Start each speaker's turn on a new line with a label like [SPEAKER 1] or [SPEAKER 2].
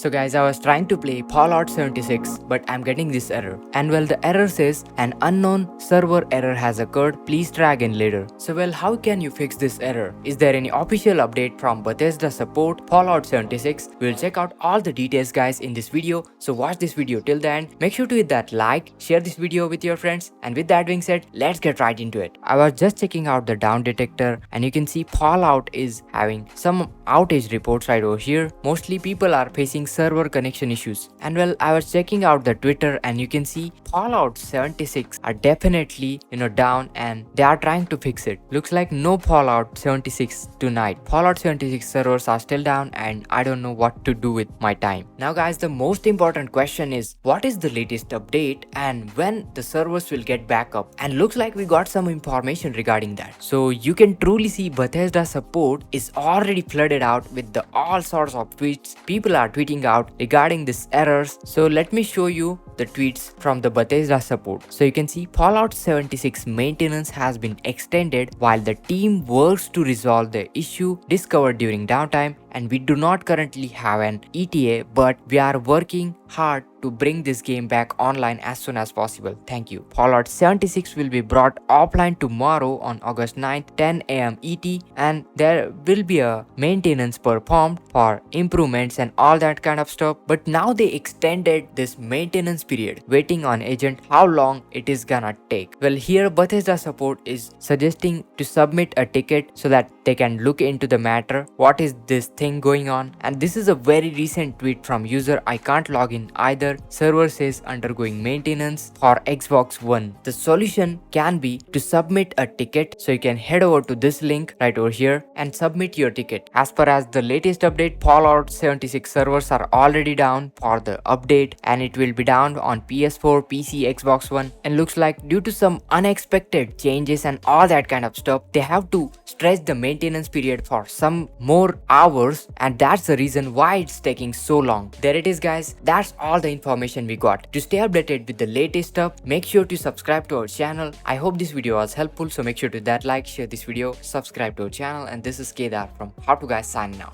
[SPEAKER 1] So guys, I was trying to play Fallout 76, but I'm getting this error. And well, the error says an unknown server error has occurred, please try again later. So well, how can you fix this error? Is there any official update from Bethesda support Fallout 76? We'll check out all the details guys in this video, so watch this video till the end. Make sure to hit that like, share this video with your friends, and with that being said, let's get right into it. I was just checking out the down detector and you can see Fallout is having some outage reports right over here. Mostly people are facing server connection issues. And well, I was checking out the Twitter and you can see Fallout 76 are definitely down and they are trying to fix it. Looks like no Fallout 76 tonight. Fallout 76 servers are still down and I don't know what to do with my time. Now guys, the most important question is what is the latest update and when the servers will get back up, and looks like we got some information regarding that. So you can truly see Bethesda support is already flooded out with the all sorts of tweets people are tweeting out regarding these errors. So let me show you the tweets from the Bethesda support. So you can see Fallout 76 maintenance has been extended while the team works to resolve the issue discovered during downtime, and we do not currently have an ETA, but we are working hard to bring this game back online as soon as possible. Thank you. Fallout 76 will be brought offline tomorrow on August 9th 10 am ET, and there will be a maintenance performed for improvements and all that kind of stuff, but now they extended this maintenance period. Waiting on agent how long it is gonna take. Well, here Bethesda support is suggesting to submit a ticket so that they can look into the matter. What is this thing going on? And this is a very recent tweet from user I can't log in either. Server says undergoing maintenance for Xbox One. The solution can be to submit a ticket, so you can head over to this link right over here and submit your ticket. As per as the latest update, Fallout 76 servers are already down for the update and it will be down on PS4, PC, Xbox One, and looks like due to some unexpected changes and all that kind of stuff, they have to stretch the maintenance period for some more hours, and that's the reason why it's taking so long. There it is guys, that's all the information we got. To stay updated with the latest stuff, make sure to subscribe to our channel. I hope this video was helpful, so make sure to that like, share this video, subscribe to our channel, and this is Kedar from How to Guys signing out.